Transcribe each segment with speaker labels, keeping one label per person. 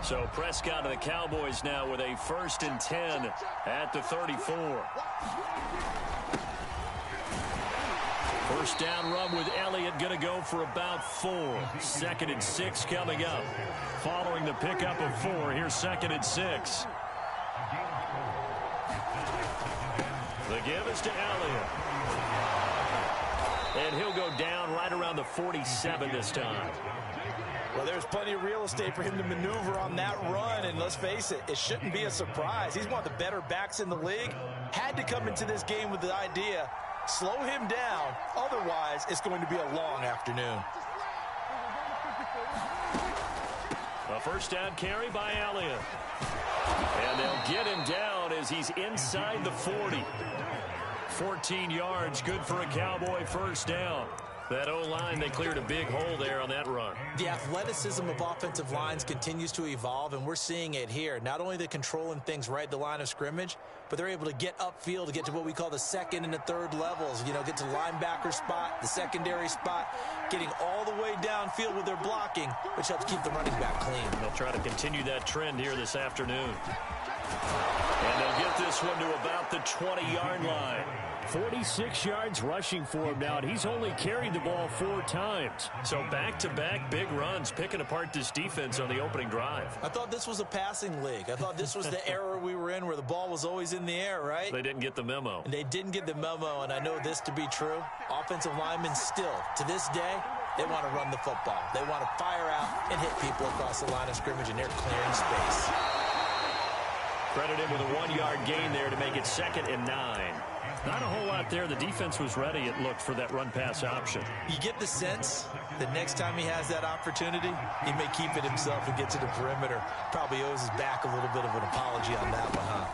Speaker 1: So Prescott of the Cowboys now with a 1st and 10 at the 34. First down run with Elliott, going to go for about 4. 2nd and 6 coming up. Following the pickup of 4, here's 2nd and 6. The give is to Elliott. And he'll go down right around the 47 this time.
Speaker 2: Well, there's plenty of real estate for him to maneuver on that run, and let's face it, it shouldn't be a surprise. He's one of the better backs in the league. Had to come into this game with the idea, slow him down, otherwise it's going to be a long afternoon.
Speaker 1: A first down carry by Elliott. And they'll get him down as he's inside the 40. 14 yards, good for a Cowboy first down. That O-line, they cleared a big hole there on that run.
Speaker 2: The athleticism of offensive lines continues to evolve, and we're seeing it here. Not only the controlling things right at the line of scrimmage, but they're able to get upfield to get to what we call the 2nd and the 3rd levels. You know, get to linebacker spot, the secondary spot, getting all the way downfield with their blocking, which helps keep the running back clean.
Speaker 1: They'll try to continue that trend here this afternoon. And they'll get this one to about the 20-yard line. 46 yards rushing for him now, and he's only carried the ball 4 times. So back-to-back big runs, picking apart this defense on the opening drive.
Speaker 2: I thought this was a passing league. I thought this was the era we were in where the ball was always in the air, right?
Speaker 1: They didn't get the memo.
Speaker 2: And they didn't get the memo, and I know this to be true. Offensive linemen still, to this day, they want to run the football. They want to fire out and hit people across the line of scrimmage, and they're clearing space.
Speaker 1: Credit him with a 1-yard gain there to make it 2nd and 9. Not a whole lot there. The defense was ready, it looked, for that run-pass option.
Speaker 2: You get the sense that next time he has that opportunity, he may keep it himself and get to the perimeter. Probably owes his back a little bit of an apology on that one, huh?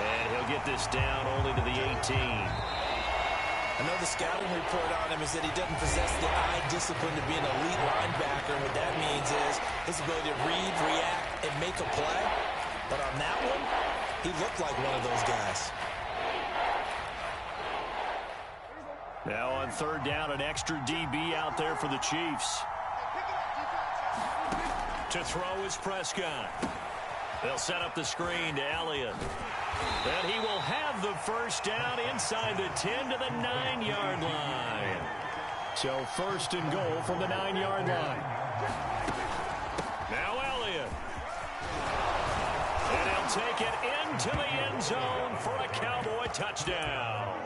Speaker 1: And he'll get this down only to the 18.
Speaker 2: I know the scouting report on him is that he doesn't possess the eye discipline to be an elite linebacker. What that means is his ability to read, react, and make a play. But on that one, he looked like one of those guys.
Speaker 1: Now on 3rd down, an extra DB out there for the Chiefs. To throw is Prescott. They'll set up the screen to Elliott. And he will have the first down inside the 10 to the 9-yard line. So 1st and goal from the 9-yard line. Now Elliott. And he'll take it into the end zone for a Cowboy touchdown.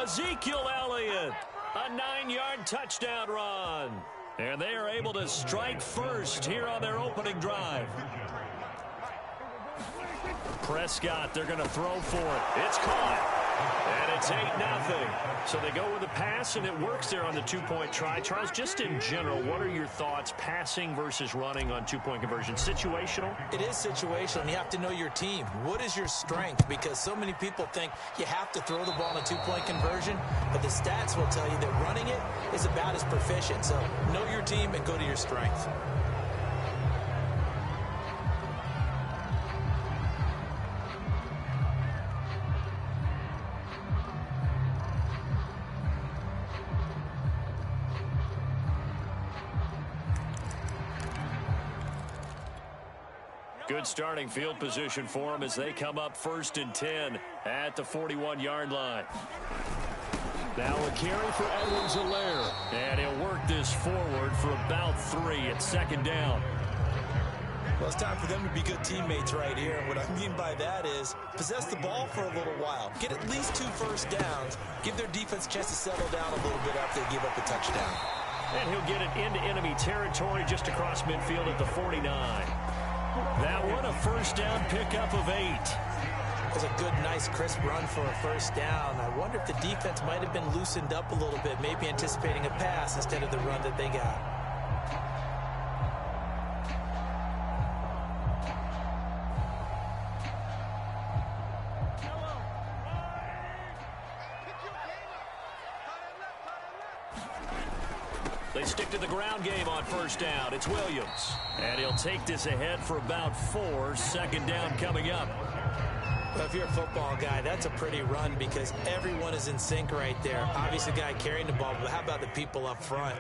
Speaker 1: Ezekiel Elliott, a 9-yard touchdown run. And they are able to strike first here on their opening drive. Prescott, they're going to throw for it. It's caught. And it's 8-0. So they go with a pass, and it works there on the 2-point try. Charles, just in general, what are your thoughts passing versus running on 2-point conversion? Situational?
Speaker 2: It is situational, and you have to know your team. What is your strength? Because so many people think you have to throw the ball in a 2-point conversion, but the stats will tell you that running it is about as proficient. So know your team and go to your strength.
Speaker 1: Good starting field position for them as they come up 1st and 10 at the 41-yard line. Now a carry for Edwards-Helaire. And he'll work this forward for about 3 at 2nd down.
Speaker 2: Well, it's time for them to be good teammates right here. And what I mean by that is possess the ball for a little while. Get at least 2 first downs. Give their defense a chance to settle down a little bit after they give up a touchdown.
Speaker 1: And he'll get it into enemy territory just across midfield at the 49. That one, a first down pickup of 8.
Speaker 2: It was a good, nice, crisp run for a first down. I wonder if the defense might have been loosened up a little bit, maybe anticipating a pass instead of the run that they got.
Speaker 1: They stick to the ground game on first down. It's Williams. And he'll take this ahead for about 4. 2nd down coming up.
Speaker 2: Well, if you're a football guy, that's a pretty run because everyone is in sync right there. Obviously, the guy carrying the ball, but how about the people up front?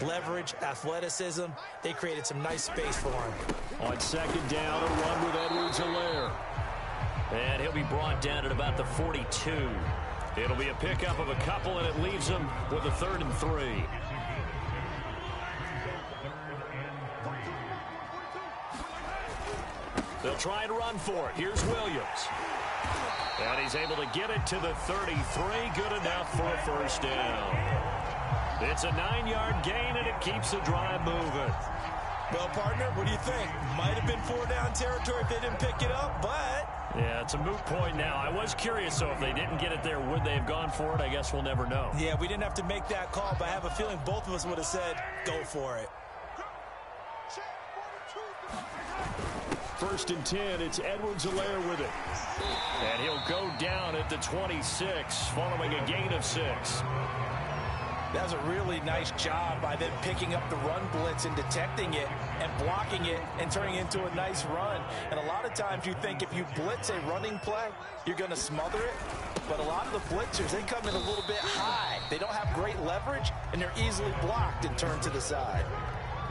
Speaker 2: Leverage, athleticism, they created some nice space for him.
Speaker 1: On second down, a run with Edwards-Helaire. And he'll be brought down at about the 42. It'll be a pickup of a couple, and it leaves him with a 3rd and 3. They'll try and run for it. Here's Williams. And he's able to get it to the 33. Good enough for a first down. It's a 9-yard gain, and it keeps the drive moving.
Speaker 2: Well, partner, what do you think? Might have been 4-down territory if they didn't pick it up, but...
Speaker 1: Yeah, it's a moot point now. I was curious, so if they didn't get it there, would they have gone for it? I guess we'll never know.
Speaker 2: Yeah, we didn't have to make that call, but I have a feeling both of us would have said, go for it.
Speaker 1: 1st and 10, it's Edwards-Helaire with it. And he'll go down at the 26, following a gain of 6.
Speaker 2: That was a really nice job by them picking up the run blitz and detecting it and blocking it and turning it into a nice run. And a lot of times you think if you blitz a running play, you're going to smother it. But a lot of the blitzers, they come in a little bit high. They don't have great leverage, and they're easily blocked and turned to the side.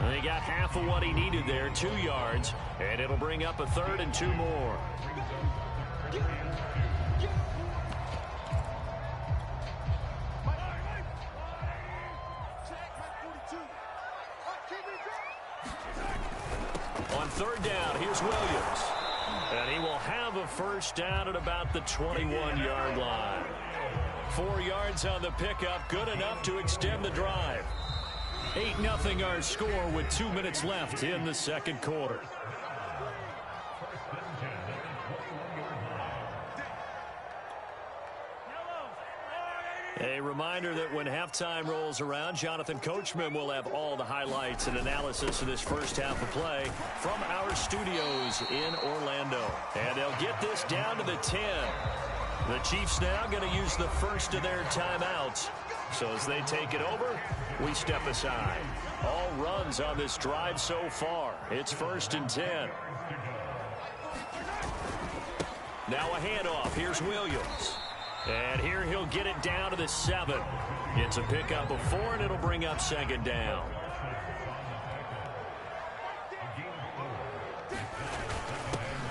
Speaker 1: And he got half of what he needed there, 2 yards, and it'll bring up a 3rd and 2 more. On 3rd down, here's Williams. And he will have a first down at about the 21-yard line. 4 yards on the pickup, good enough to extend the drive. 8-0 our score with 2 minutes left in the second quarter. A reminder that when halftime rolls around, Jonathan Coachman will have all the highlights and analysis of this first half of play from our studios in Orlando. And they'll get this down to the 10. The Chiefs now going to use the first of their timeouts. So as they take it over, we step aside. All runs on this drive so far. It's 1st and 10. Now a handoff. Here's Williams. And here he'll get it down to the 7. It's a pickup of 4, and it'll bring up 2nd down.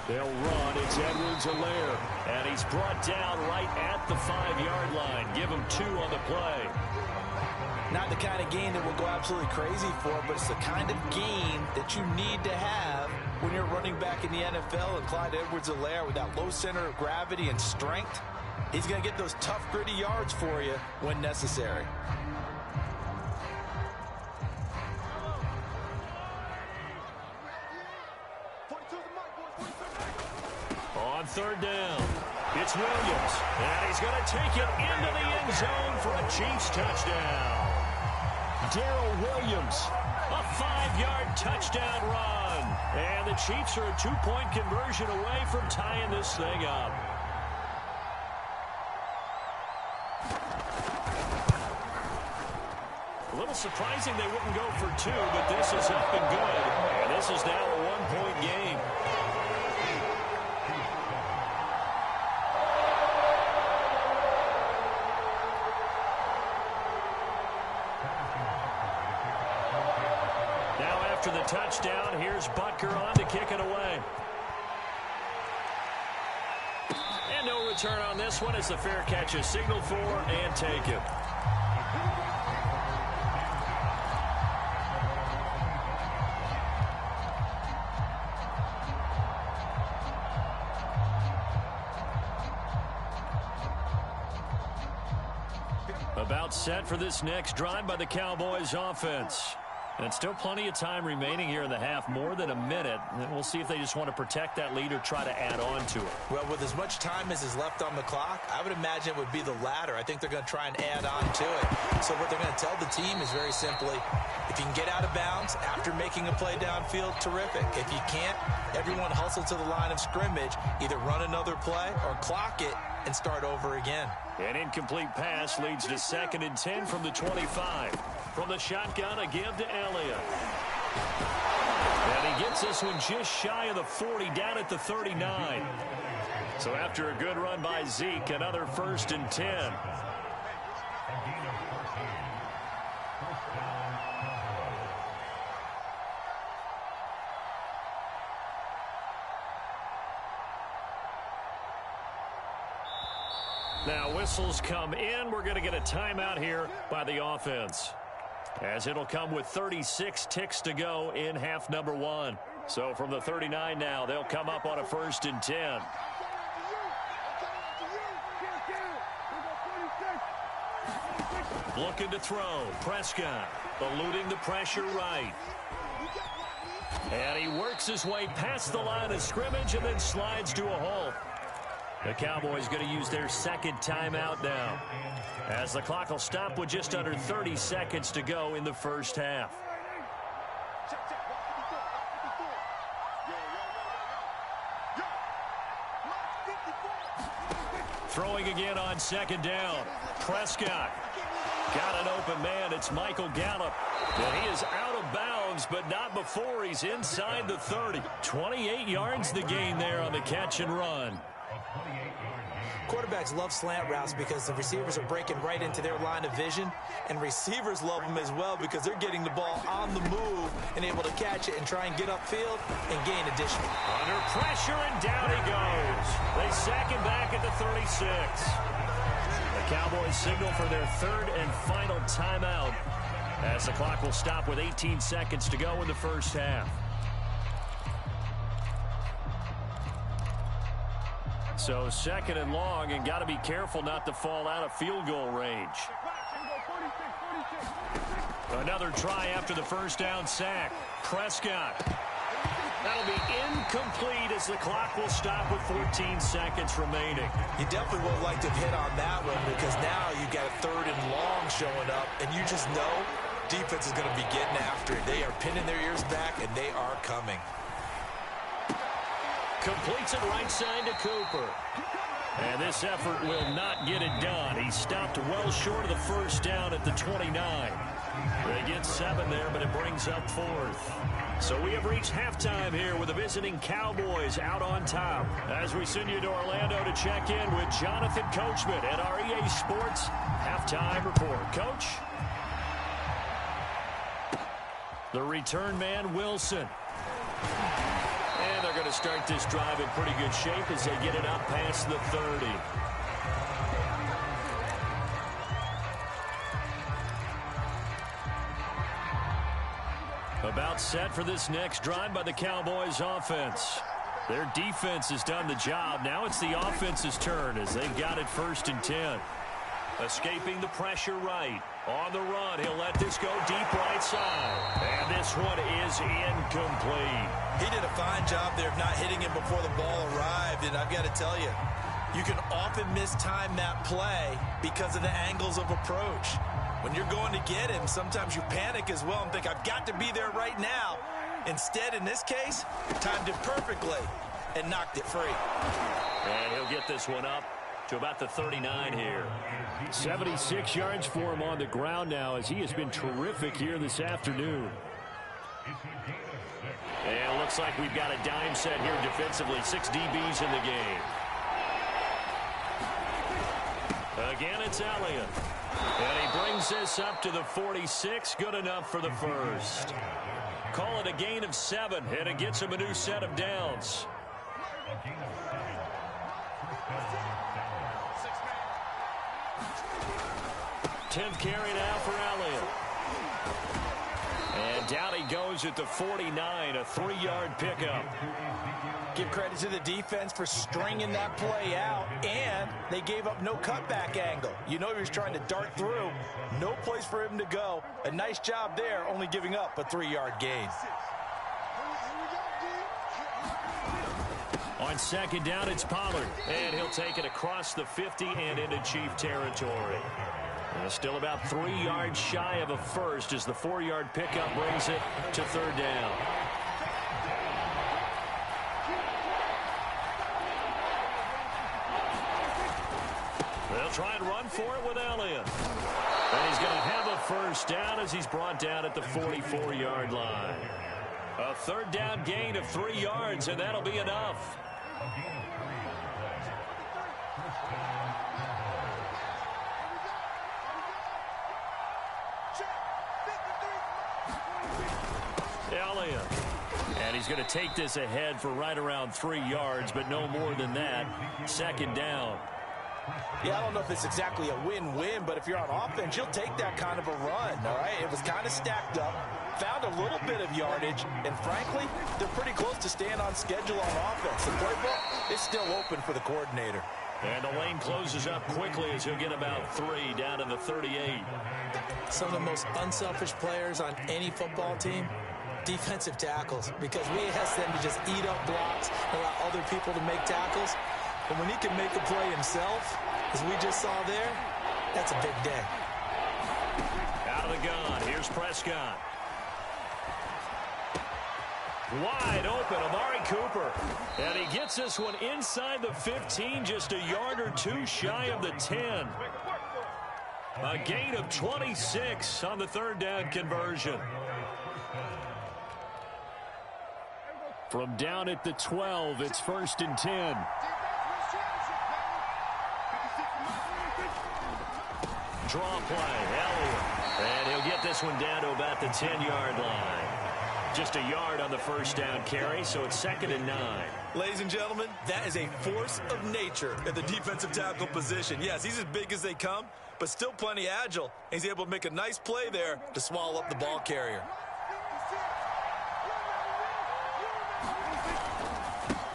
Speaker 1: They'll run. It's Edwards-Helaire. And he's brought down right at the 5-yard line. Give him 2 on the play.
Speaker 2: Not the kind of game that we'll go absolutely crazy for, but it's the kind of game that you need to have when you're running back in the NFL. And Clyde Edwards-Helaire, with that low center of gravity and strength, he's going to get those tough, gritty yards for you when necessary.
Speaker 1: On 3rd down, it's Williams. And he's going to take it into the end zone for a Chiefs touchdown. Darrell Williams, a 5-yard touchdown run. And the Chiefs are a 2-point conversion away from tying this thing up. A little surprising they wouldn't go for 2, but this is up and good. And this is now a 1-point game. Now after the touchdown, here's Butker on to kick it away. And no return on this one as the fair catch is signaled for and taken. About set for this next drive by the Cowboys offense. And still plenty of time remaining here in the half, more than a minute. And we'll see if they just want to protect that lead or try to add on to it.
Speaker 2: Well, with as much time as is left on the clock, I would imagine it would be the latter. I think they're going to try and add on to it. So what they're going to tell the team is very simply, if you can get out of bounds after making a play downfield, terrific. If you can't, everyone hustle to the line of scrimmage, either run another play or clock it and start over again.
Speaker 1: An incomplete pass leads to 2nd and 10 from the 25. From the shotgun, a give to Elliott. And he gets this one just shy of the 40, down at the 39. So after a good run by Zeke, another 1st and 10. Now whistles come in. We're going to get a timeout here by the offense, as it'll come with 36 ticks to go in half number 1. So from the 39 now, they'll come up on a 1st and 10. Looking to throw. Prescott eluding the pressure right. And he works his way past the line of scrimmage and then slides to a halt. The Cowboys going to use their 2nd timeout now, as the clock will stop with just under 30 seconds to go in the 1st half. Throwing again on 2nd down. Prescott got an open man. It's Michael Gallup. And he is out of bounds, but not before he's inside the 30. 28 yards the gain there on the catch and run.
Speaker 2: Quarterbacks love slant routes because the receivers are breaking right into their line of vision, and receivers love them as well because they're getting the ball on the move and able to catch it and try and get upfield and gain additional.
Speaker 1: Under pressure, and down he goes. They sack him back at the 36. The Cowboys signal for their 3rd and final timeout, as the clock will stop with 18 seconds to go in the 1st half. So 2nd and long, and got to be careful not to fall out of field goal range. Another try after the 1st down sack. Prescott. That'll be incomplete as the clock will stop with 14 seconds remaining.
Speaker 2: You definitely would like to hit on that one because now you got a 3rd and long showing up, and you just know defense is going to be getting after it. They are pinning their ears back, and they are coming.
Speaker 1: Completes it right side to Cooper. And this effort will not get it done. He stopped well short of the 1st down at the 29. They get 7 there, but it brings up 4th. So we have reached halftime here with the visiting Cowboys out on top, as we send you to Orlando to check in with Jonathan Coachman at our EA Sports Halftime Report. Coach? The return man, Wilson. And they're going to start this drive in pretty good shape as they get it up past the 30. About set for this next drive by the Cowboys offense. Their defense has done the job. Now it's the offense's turn as they've got it 1st and 10. Escaping the pressure right. On the run, he'll let this go deep right side. And this one is incomplete.
Speaker 2: He did a fine job there of not hitting him before the ball arrived. And I've got to tell you, you can often mistime that play because of the angles of approach. When you're going to get him, sometimes you panic as well and think, I've got to be there right now. Instead, in this case, timed it perfectly and knocked it free.
Speaker 1: And he'll get this one up to about the 39 here. 76 yards for him on the ground now, as he has been terrific here this afternoon. And it looks like we've got a dime set here defensively. 6 DBs in the game. Again, it's Elliott. And he brings this up to the 46. Good enough for the 1st. Call it a gain of 7, and it gets him a new set of downs. 10th carry now for Elliott. And down he goes at the 49, a 3-yard pickup.
Speaker 2: Give credit to the defense for stringing that play out, and they gave up no cutback angle. You know he was trying to dart through. No place for him to go. A nice job there, only giving up a 3-yard gain.
Speaker 1: On 2nd down, it's Pollard. And he'll take it across the 50 and into Chief territory. And still about 3 yards shy of a 1st as the 4-yard pickup brings it to 3rd down. They'll try and run for it with Elliott. And he's going to have a 1st down as he's brought down at the 44-yard line. A 3rd down gain of 3 yards, and that'll be enough. Elliott. And he's going to take this ahead for right around 3 yards, but no more than that. Second down.
Speaker 2: Yeah, I don't know if it's exactly a win-win, but if you're on offense, you'll take that kind of a run, all right? It was kind of stacked up, found a little bit of yardage, and frankly, they're pretty close to staying on schedule on offense. The playbook is still open for the coordinator.
Speaker 1: And the lane closes up quickly as he'll get about 3 down to the 38.
Speaker 2: Some of the most unselfish players on any football team, defensive tackles, because we ask them to just eat up blocks, allow other people to make tackles. But when he can make a play himself, as we just saw there, that's a big day.
Speaker 1: Out of the gun, here's Prescott. Wide open, Amari Cooper. And he gets this one inside the 15, just a yard or 2 shy of the 10. A gain of 26 on the third down conversion. From down at the 12, it's 1st and 10. Draw play, Elliott. And he'll get this one down to about the 10-yard line. Just a yard on the first down carry, so it's 2nd and 9.
Speaker 3: Ladies and gentlemen, that is a force of nature at the defensive tackle position. Yes, he's as big as they come, but still plenty agile. He's able to make a nice play there to swallow up the ball carrier.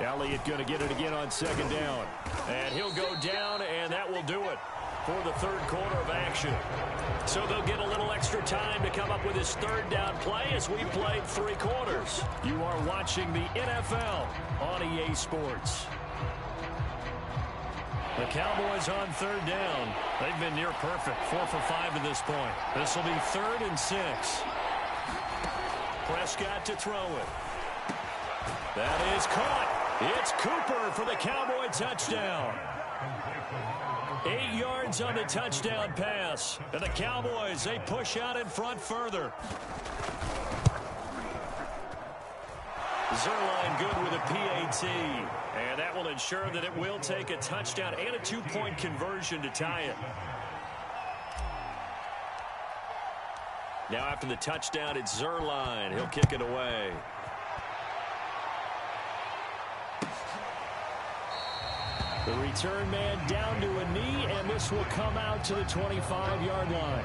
Speaker 1: Elliott going to get it again on 2nd down. And he'll go down, and that will do it for the third quarter of action. So they'll get a little extra time to come up with his third down play as we played 3 quarters. You are watching the NFL on EA Sports. The Cowboys on 3rd down. They've been near perfect, 4 for 5 to this point. This will be 3rd and 6. Prescott to throw it. That is caught. It's Cooper for the Cowboy touchdown. 8 yards on the touchdown pass. And the Cowboys, they push out in front further. Zuerlein good with a PAT. And that will ensure that it will take a touchdown and a 2-point conversion to tie it. Now after the touchdown, it's Zuerlein. He'll kick it away. The return man down to a knee, and this will come out to the 25-yard line.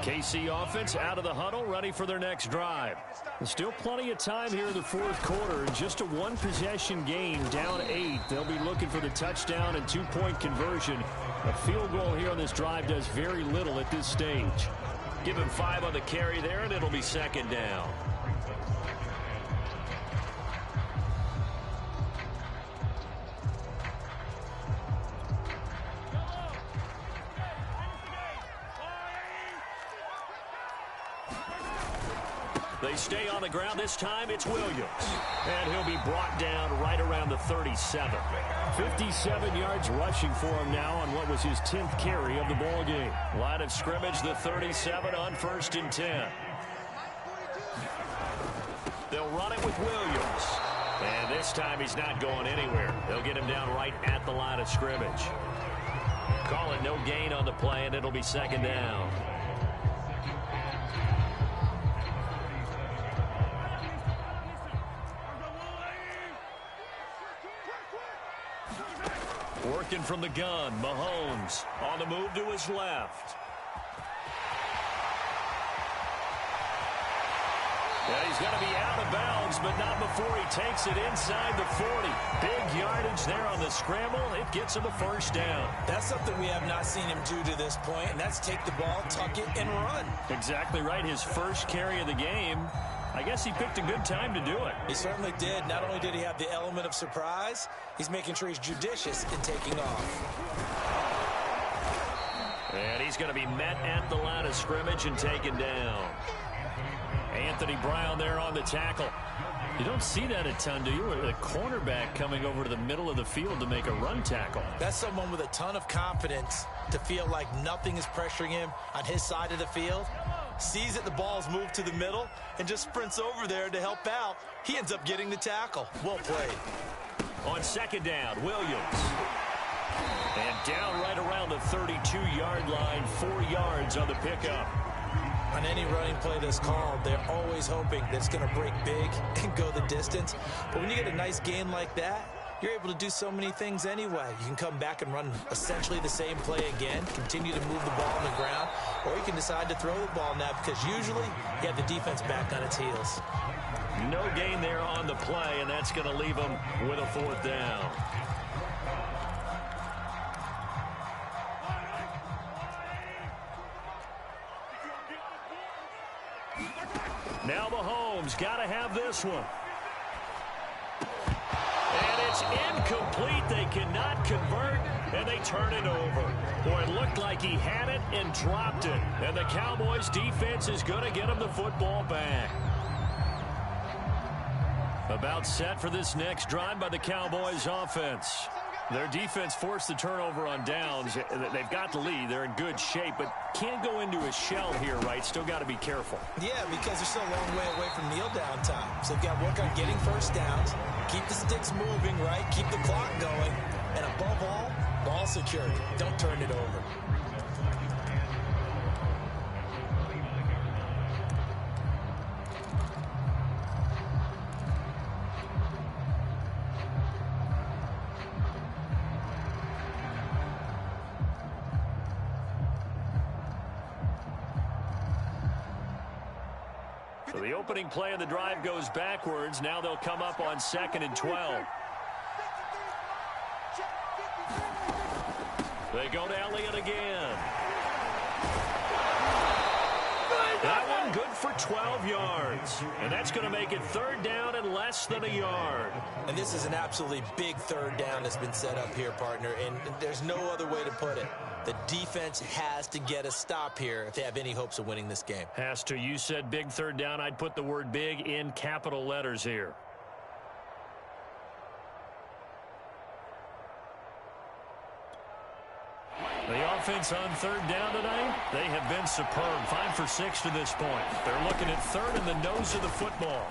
Speaker 1: KC offense out of the huddle, ready for their next drive. There's still plenty of time here in the 4th quarter. Just a 1-possession game, down 8. They'll be looking for the touchdown and 2-point conversion. A field goal here on this drive does very little at this stage. Give him 5 on the carry there, and it'll be 2nd down. They stay on the ground. This time it's Williams. And he'll be brought down right around the 37. 57 yards rushing for him now on what was his 10th carry of the ball game. Line of scrimmage, the 37 on 1st and 10. They'll run it with Williams. And this time he's not going anywhere. They'll get him down right at the line of scrimmage. Call it no gain on the play, and it'll be 2nd down. Working from the gun, Mahomes on the move to his left. Yeah, he's going to be out of bounds, but not before he takes it inside the 40. Big yardage there on the scramble. It gets him a 1st down.
Speaker 2: That's something we have not seen him do to this point, and that's take the ball, tuck it, and run.
Speaker 1: Exactly right. His first carry of the game. I guess he picked a good time to do it.
Speaker 2: He certainly did. Not only did he have the element of surprise, he's making sure he's judicious in taking off.
Speaker 1: And he's going to be met at the line of scrimmage and taken down. Anthony Brown there on the tackle. You don't see that a ton, do you? A cornerback coming over to the middle of the field to make a run tackle.
Speaker 2: That's someone with a ton of confidence to feel like nothing is pressuring him on his side of the field. sees that the ball's moved to the middle, and just sprints over there to help out. He ends up getting the tackle. Well played.
Speaker 1: On second down, Williams. And down right around the 32-yard line, 4 yards on the pickup.
Speaker 2: On any running play that's called, they're always hoping that it's going to break big and go the distance. But when you get a nice gain like that, you're able to do so many things anyway. You can come back and run essentially the same play again, continue to move the ball on the ground, or you can decide to throw the ball now because usually you have the defense back on its heels.
Speaker 1: No gain there on the play, and that's going to leave them with a 4th down. Now Mahomes got to have this one. And it's incomplete. They cannot convert, and they turn it over. Boy, it looked like he had it and dropped it. And the Cowboys defense is going to get him the football back. About set for this next drive by the Cowboys offense. Their defense forced the turnover on downs. They've got the lead. They're in good shape, but can't go into a shell here, right? Still got to be careful.
Speaker 2: Yeah, because they're still a long way away from kneel down time. So they've got to work on getting first downs, keep the sticks moving, right? Keep the clock going. And above all, ball security. Don't turn it over.
Speaker 1: So the opening play of the drive goes backwards. Now they'll come up on 2nd and 12. They go to Elliott again. That one good for 12 yards. And that's going to make it 3rd down and less than a yard.
Speaker 2: And this is an absolutely big 3rd down that's been set up here, partner. And there's no other way to put it. The defense has to get a stop here if they have any hopes of winning this game.
Speaker 1: Has to. You said big 3rd down. I'd put the word big in capital letters here. The offense on 3rd down tonight, they have been superb. 5 for 6 to this point. They're looking at 3rd in the nose of the football.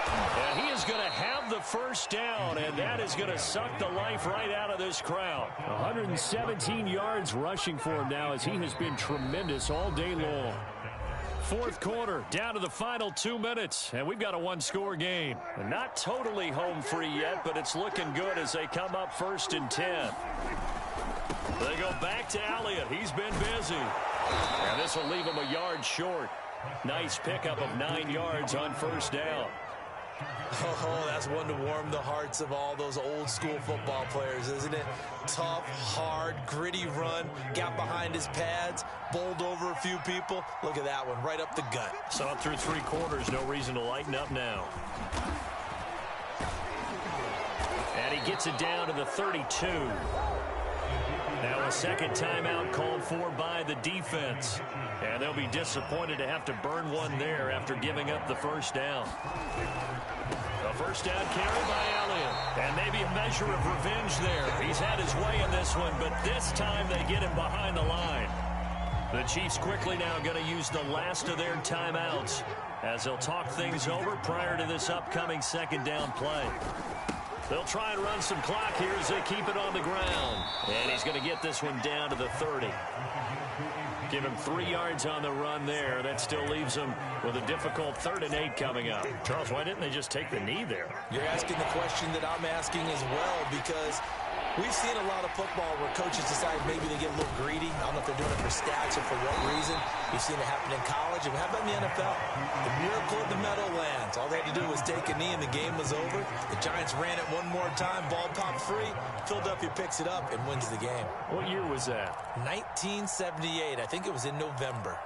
Speaker 1: And he is going to have the first down, and that is going to suck the life right out of this crowd. 117 yards rushing for him now as he has been tremendous all day long. 4th quarter, down to the final 2 minutes, and we've got a 1-score game. And not totally home free yet, but it's looking good as they come up 1st and 10. They go back to Elliott. He's been busy. And this will leave him a yard short. Nice pickup of 9 yards on 1st down.
Speaker 2: Oh, that's one to warm the hearts of all those old school football players, isn't it? Tough, hard, gritty run, got behind his pads, bowled over a few people. Look at that one, right up the gut.
Speaker 1: Saw it through 3 quarters, no reason to lighten up now. And he gets it down to the 32. Now a 2nd timeout called for by the defense. And they'll be disappointed to have to burn one there after giving up the 1st down. A 1st down carry by Elliott. And maybe a measure of revenge there. He's had his way in this one, but this time they get him behind the line. The Chiefs quickly now going to use the last of their timeouts as they'll talk things over prior to this upcoming 2nd down play. They'll try and run some clock here as they keep it on the ground. And he's going to get this one down to the 30. Give him 3 yards on the run there. That still leaves him with a difficult 3rd and 8 coming up. Charles, why didn't they just take the knee there?
Speaker 2: You're asking the question that I'm asking as well, because we've seen a lot of football where coaches decide maybe they get a little greedy. I don't know if they're doing it for stats or for what reason. We've seen it happen in college. And how about in the NFL? The miracle of the Meadowlands. All they had to do was take a knee and the game was over. The Giants ran it one more time. Ball popped free. Philadelphia picks it up and wins the game.
Speaker 1: What year was that?
Speaker 2: 1978. I think it was in November.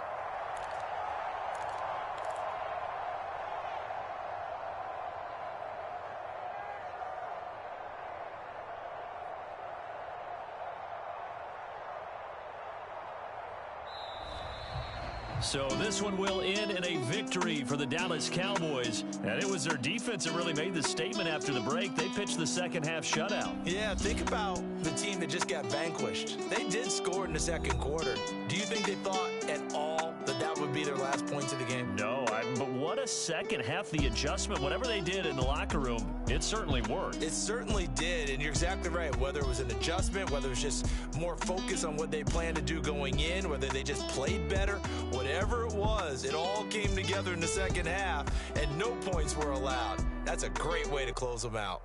Speaker 1: So this one will end in a victory for the Dallas Cowboys. And it was their defense that really made the statement after the break. They pitched the 2nd half shutout.
Speaker 2: Yeah, think about the team that just got vanquished. They did score in the 2nd quarter. Do you think they thought at all that that that would be their last points of the game?
Speaker 1: No, but what a second half. The adjustment, whatever they did in the locker room, it certainly worked.
Speaker 2: It certainly did, and you're exactly right. Whether it was an adjustment, whether it was just more focus on what they planned to do going in, whether they just played better, whatever it was, it all came together in the second half, and no points were allowed. That's a great way to close them out.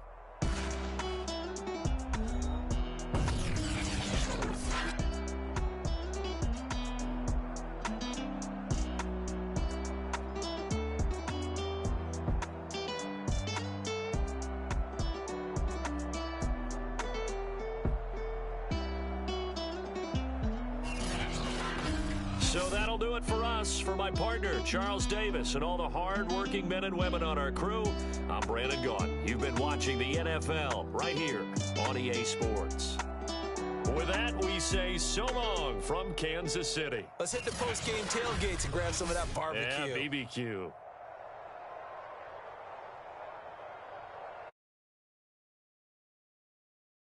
Speaker 1: So that'll do it for us. For my partner, Charles Davis, and all the hard-working men and women on our crew, I'm Brandon Gaudin. You've been watching the NFL right here on EA Sports. With that, we say so long from Kansas City.
Speaker 2: Let's hit the post-game tailgates and grab some of that barbecue.
Speaker 1: Yeah, BBQ.